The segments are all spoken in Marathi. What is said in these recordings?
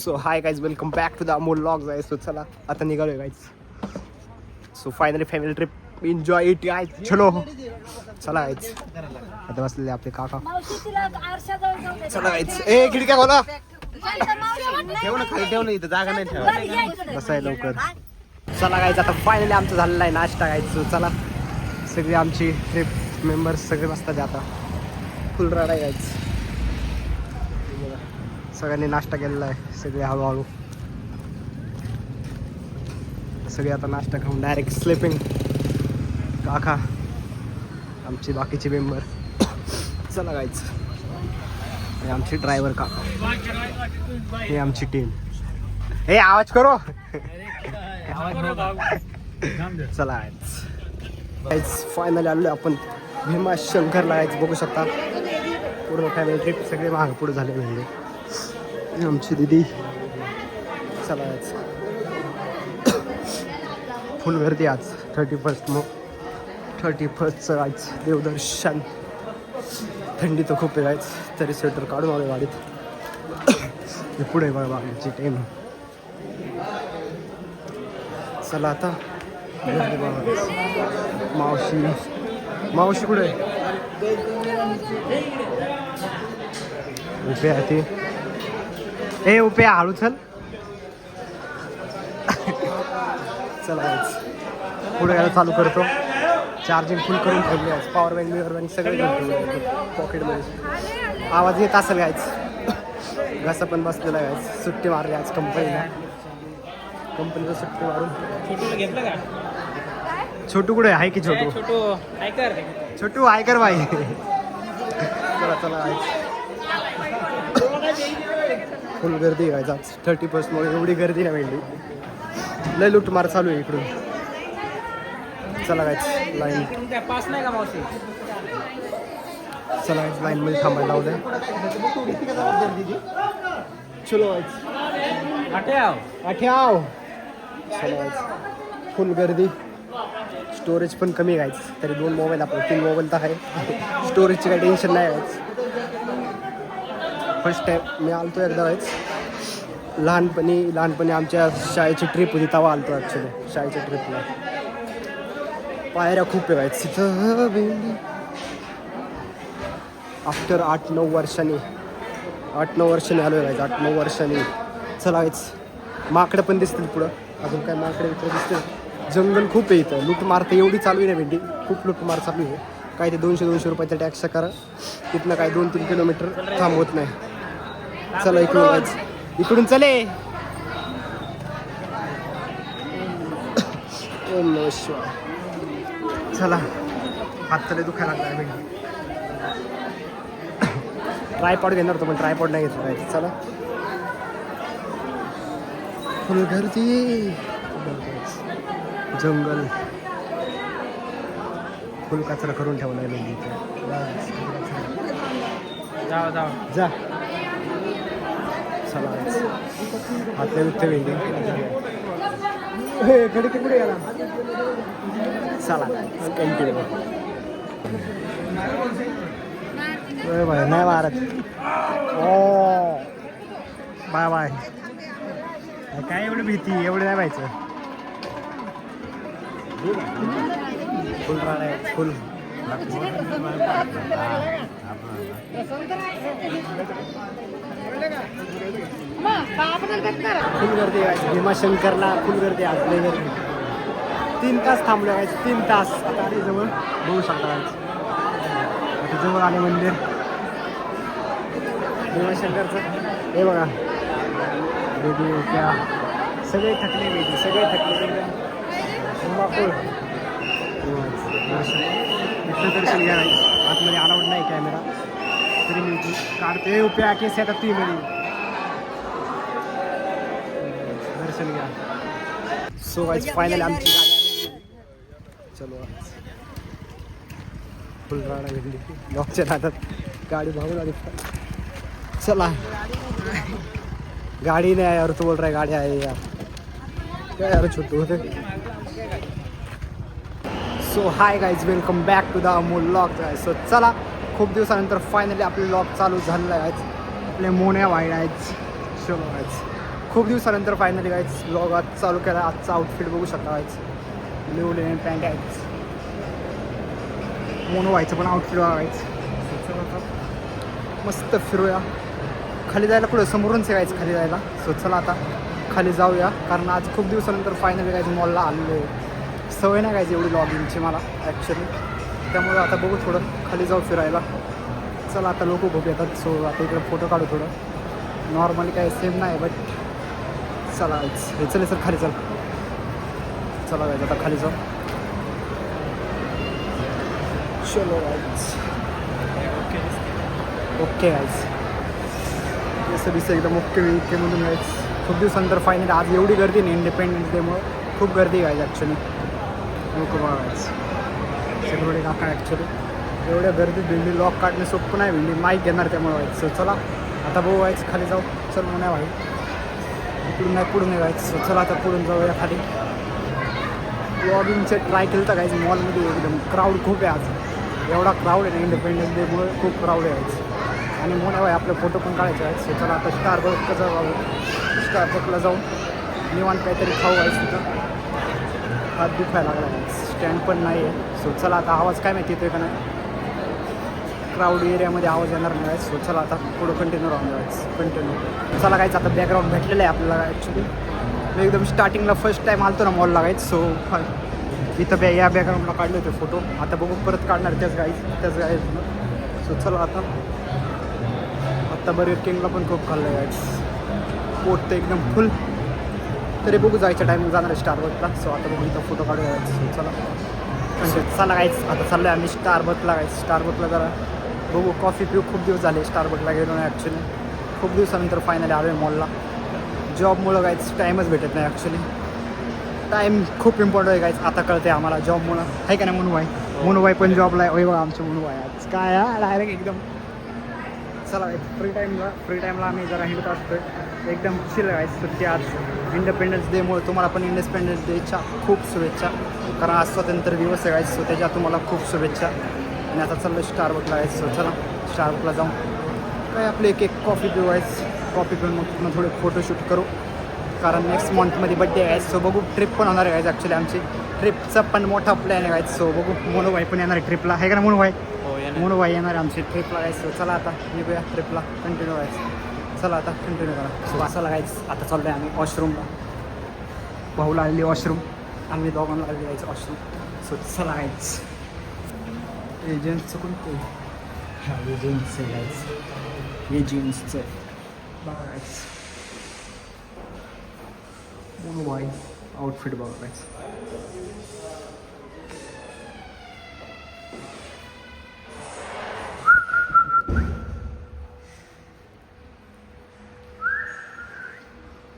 So hi guys, welcome back to the Amol vlogs आहे. सो चला आता निघालोय guys. So finally family trip, enjoy it guys. चलो चला गाइज. आता बसलेले आपले काका. चला गाइज. ए खिडक्या खोला. ठेव ना खाली, ठेव ना, इथं जागा नाही ठेवा. बसाय लवकर. चला गाइज, आता फायनली आमचं झालेलं आहे नाश्ता गाइज. सो चला सगळी आमची ट्रिप मेंबर्स सगळे बसतात आता. फुल राड आहे गाइज. सगळ्यांनी नाश्ता केलेला आहे. सगळे हळूहळू सगळे आता नाश्ता खाऊन डायरेक्ट स्लीपिंग. काका आमचे बाकीचे मेंबर. चला गायच. हे आमची ड्रायव्हर काका, हे आमची टीम. हे आवाज करो. चला गायच. फायनली आलो आपण भीमाशंकरला गायच. बघू शकता पूर्ण फॅमिली ट्रिप सगळे मागे पुढे झाले. म्हणजे आमची दीदी. चला आज फुल गर्दी आज 31st. मग 31st आज देवदर्शन. थंडी तर खूप आहे गायच, तरी स्वेटर काढून आलो गाडीत. पुढे बघा आमची टीम. चला आता मावशी कुठे उभे आहे ती. ए उपे हळू चल. चला पुढे यायला चालू करतो. चार्जिंग फुल करून ठेवली आहे. पॉवर बँक बिवर बँक सगळे घेऊन पॉकेटमध्ये. आवाज येत असेल गायच. घसा पण बसलेला गायच. सुट्टी मारली आज कंपनीला. कंपनीला सुट्टी मारून घेतलं का? छोटू कुठे आहे की छोटू? छोटू आयकर बाई. चला चला फुल गर्दी आहे आज 31st मुळे. एवढी गर्दी नाही भेटली. लय लुटमार चालू आहे इकडून. चला गायच लाईन. पास नाही का मावशी? चला गायच लाईन मध्ये थांबायला लावलंय. चलो आठ्याव. चला गायच फुल गर्दी. स्टोरेज पण कमी गायच. तरी 2 मोबाईल आपण 3 मोबाईल तर आहे. स्टोरेजची काही टेन्शन नाही गायच. फर्स्ट टाईम मी आलतो एकदा व्हायच. लहानपणी आमच्या शाळेची ट्रिप होती तेव्हा आलतो ॲक्च्युली. शाळेच्या ट्रिपला पायऱ्या खूप व्हायच तिथं. आफ्टर 8-9 वर्षांनी आलो व्हायचं. 8-9 वर्षांनी. चला व्हायच. माकडं पण दिसतील पुढं. अजून काय माकडे इकडे दिसतील. जंगल खूप आहे इथं. लूटमार तर एवढी चालू आहे ना भेंडी. खूप लूटमार चालू आहे. काय ते 200-200 रुपयाचा टॅक्स करा. तिथनं काय 2-3 किलोमीटर थांबवत नाही. चला इकडून जायचं. इकडून चले. ओम नमः शिवाय. चला हात तले दुखायला लागला भेंडी. ट्रायपॉड घेणार होतो पण ट्रायपॉड नाही घेतलं पाहिजे. चला फुल गर्दी. जंगल फुल कचरा करून ठेवलाय भेंडी. जा. चला हातले दुखते भेंडी. घडी तिकडे गेला. चला कंटिन्यू. बाय नाही मारत. ओ बाय बाय. काय एवढी भीती? एवढं नाही व्हायचं. फुल राड आहे. फुल फुल गर्दी आहे भीमाशंकरला. फुल गर्दी आज. लय गर्दी. 3 तास थांबलो आहे. 3 तास. आता आले जवळ. बघू शकता आता जवळ आले मंदिर भीमाशंकरचं. हे बघा बेबी त्या सगळे थकले. बेबी सगळे थकले. दर्शन घ्या. आतमध्ये अलाउड नाही कॅमेरा. तरी मी काढते. उप्या केस येतात ती मध्ये. दर्शन घ्या. सो गाइस फायनली आमची गाडी आली. चलो फुल राडा घेतली. लॉकच्या हातात गाडी भागून आली. चला गाडी नाही यार. तू बोल रहा है गाडी आहे यार. काय यार छोटू होते. So hi guys, welcome back to the Amol vlogs guys. So चला खूप दिवसानंतर फायनली आपले व्लॉग चालू झालेला आहे. आपले मोन्या वाईड आहेत. चलो गाईज खूप दिवसानंतर फायनली गाईज ब्लॉग आज चालू केला. आजचा आउटफिट बघू शकता गाईज. ब्ल्यू लेन पॅन्ट आहेच. मोनो व्हायचं पण आउटफिट बघायचं. मस्त फिरूया. खाली जायला पुढं समोरून गायचं खाली जायला. सो चला आता खाली जाऊया, कारण आज खूप दिवसानंतर फायनली गायचं मॉलला आलेलो आहे. सवय नाही गायची एवढी लॉगिंगची मला ॲक्च्युली, त्यामुळं आता बघू थोडं खाली जाऊ फिरायला. चला आता लोक खूप येतात. सो आता इकडे फोटो काढू थोडं. नॉर्मली काही सेम नाही बट चला हे चले सर खाली चल. चला गायचं आता खाली जाऊ. चलो गायच. ओके गायच. जसं दिसतं एकदम ओके म्हणून गायच. खूप दिवसानंतर फायनली आज एवढी गर्दी नाही. इंडिपेंडन्स डेमुळं खूप गर्दी गायच ॲक्च्युली. लोक बघायचं सगळे काका ॲक्च्युली. एवढ्या गर्दीत भेंडी लॉक काढणे सोपं नाही. भेंडी माईक घेणार त्यामुळे व्हायचं. सो चला आता बघू व्हायचं खाली जाऊ. चल मग नाही व्हाय इकडून नाही पुढून नाही व्हायचं. सो चला आता पुढून जाऊया खाली. ब्लॉगिंगचे ट्राय केलं तर काहीच मॉलमध्ये एकदम क्राऊड खूप आहे आज. एवढा क्राऊड आहे ना इंडिपेंडन्स डेमुळे खूप क्राऊड आहे आज. आणि मग नाही आपले फोटो पण काढायचे आहेत. सो चला आता स्टारबकला जाऊ. स्टारबकला जाऊन निवांत काहीतरी खाऊ व्हायचं तिथं. हात दुखायला लागला आहे. स्टँड पण नाही आहे. सो चला आता आवाज काय माहिती येतोय का नाही. क्राऊड एरियामध्ये आवाज येणार नाही. सो चला आता पुढं कंटिन्यू राहून जायचं. कंटिन्यू चला कायचं. आता बॅकग्राऊंड भेटलेलं आहे आपल्याला ॲक्च्युली. मी एकदम स्टार्टिंगला फर्स्ट टाईम आलतो ना मॉल लागायचं. सो इथं या बॅकग्राऊंडला काढले होते फोटो. आता बघू परत काढणार त्याच गाईज. सो चला आता बर्गर किंगला पण खूप खाल्लं गाईज. पोट तर एकदम फुल. तरी बघू जायच्या टायमिंग जाणार आहे स्टारबकला. सो आता बघू इथं फोटो काढूया गाईज. सो चला म्हणजे चला गाईज आता चाललो आहे आम्ही स्टारबकला गाईज. स्टारबकला जरा बघू कॉफी पिऊ. खूप दिवस झाले स्टारबकला गेलो नाही ॲक्च्युली. खूप दिवसानंतर फायनली आलो आहे मॉलला. जॉबमुळं गाईज टाईमच भेटत नाही ॲक्च्युली. टाईम खूप इम्पॉर्टंट आहे गाईज. आता कळते आम्हाला जॉबमुळं आहे का नाही. मुनुबाई पण जॉबला आहे. बघा आमचे मुनुबाई आज काय डायरेक्ट एकदम. चला फ्री टाईमला आम्ही जरा हिंडत असतोय. एकदम चिल गाईज. सुट्टी आज इंडिपेंडन्स डेमुळे तुम्हाला पण इंडिपेंडन्स डेच्या खूप शुभेच्छा. कारण आज स्वातंत्र्य दिवस आहे गाईज. सो त्याच्या तुम्हाला खूप शुभेच्छा. आणि आता चाललं स्टारबकला गाईज. सो चला स्टारबकला जाऊन काय आपले एक कॉफी पिऊ गाईज. कॉफी पिऊन मग पुन्हा थोडे फोटोशूट करू, कारण नेक्स्ट मंथमध्ये बड्डे आहे. सो बघू ट्रिप पण होणार आहे गाईज ॲक्च्युली. आमची ट्रिपचा पण मोठा प्लॅन आहे गाईज. सो बघू मोनोबाई पण येणार आहे ट्रिपला. आहे का ना मोनोबाई. मोनोबाई येणार आहे आमची ट्रिपला गाईज. सो चला आता निघूया ट्रिपला. कंटिन्यू व्हायचं. चला आता कंटिन्यू करा. सो असं लागायच. आता चाललं आहे आम्ही वॉशरूमला. भाऊला आलेली वॉशरूम. आम्ही दोघांना आलेली जायचं वॉशरूम. सो चला गाईज. एजंट्सचं कोणतं हां एजंट्स आहे गाईज. एजंट्सचं बघायचं. मोनोबाई आउटफिट बघायचं.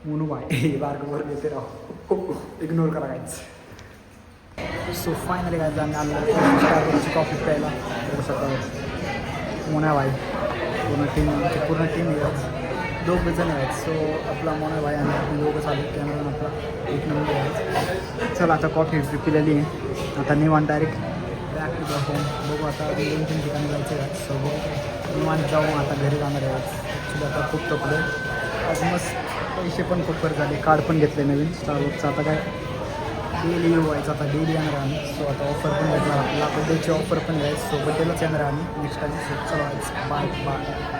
मोनोबाई बार्गवर देते राहू. इग्नोर करा गायचं. सो फायनली काय आम्ही आलो स्टारबकची कॉफी प्यायला. बघू शकता मोनाबाई पूर्ण टीम आहे. दोघं जण आहेत. सो आपला मोनाबाई आणि आपण दोघं चालू कॅमेरा आपला एक नंबर आहे. चला आता कॉफी पिलेली आहे. आता निवांत direct back to the home. बघू आता 2-3 ठिकाणी जायचं आहे. सो बघू निवांत जाऊ. आता घरी जाणार आहे. ॲक्च्युली आता खूप तपले आज. मस्त पैसे पण खूप खर्च झाले. कार्ड पण घेतले नवीन स्टारबकचं. आता काय डेली व्हायचं. आता डेली येणार आहे आम्ही. सो आता ऑफर पण भेटणार आपल्याला. बड्डेची ऑफर पण घ्यायचं. सो बड्डेलाच येणार आहे आम्ही नेक्स्ट टाईम. सो चला बाय.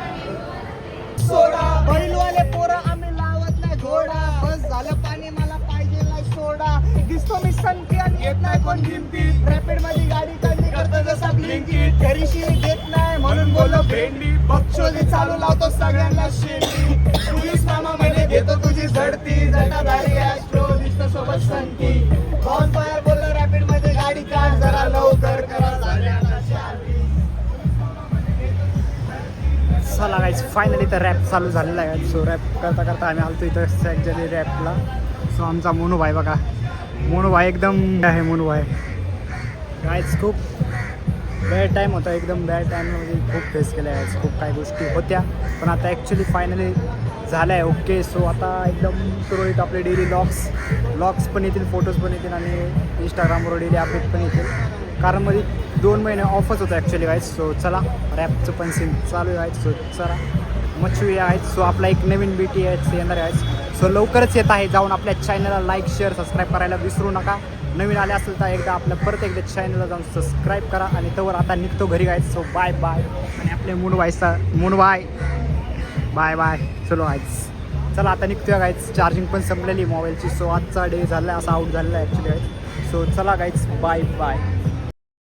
सोडा बैलवाले पोरं आम्ही लावत नाही घोडा. बस झालं पाणी मला पाहिजे नाही सोडा. दिसतो मी संगती आणि येत नाही कोण किमती. रॅपिड मध्ये गाडी काढली करतो जसा ब्लिंकिट. घरीशी घेत नाही म्हणून बोललो भेंडी. बक्षोली चालू लावतो सगळ्यांना शेंडी. पोलीस मामा म्हणे देतो तुझी झडती. जटाधारी ॲस्ट्रो दिसतो सोबत संगती. बॉन फायर बोललो रॅपिड मध्ये गाडी काढ जरा लवकर करा सगळ्यांना शांती. चला गाईज फायनली तर रॅप चालू झालेला आहे. सो रॅप करता करता आम्ही आलतो इथं ॲक्च्युली रॅपला. सो आमचा मोनूभाई बघा. मोनूभाई एकदम आहे. मोनूभाई गाईज खूप बॅड टाईम होता. एकदम बॅड टाईममध्ये खूप फेस केलं आहे. खूप काही गोष्टी होत्या पण आता ॲक्च्युली फायनली झालं आहे ओके. सो आता एकदम सुरळीत आपले डेली ब्लॉग्स पण येतील, फोटोज पण येतील आणि इंस्टाग्रामवर डेली अपडेट पण येतील. कारण मध्ये 2 महिने ऑफच होतं ॲक्च्युली गाईज. सो चला रॅपचं पण सीन चालू आहे. सो चला मच्छी आहेत. सो आपला एक नवीन BTS येणार आहे. सो लवकरच येत आहे. जाऊन आपल्या चॅनलला लाईक शेअर सबस्क्राईब करायला विसरू नका. नवीन आले असेल तर एकदा आपल्या परत एकदा चॅनलला जाऊन सबस्क्राईब करा. आणि तोवर आता निघतो घरी गाईज. So bye bye. आणि आपले मुनबाय बाय बाय. चलो गाईज, चला आता निघतोय गाईज. चार्जिंग पण संपलेली मोबाईलची. सो आजचा डे झाला असा आउट झालेला आहे ॲक्च्युली गाईज. सो चला गाईज, बाय बाय.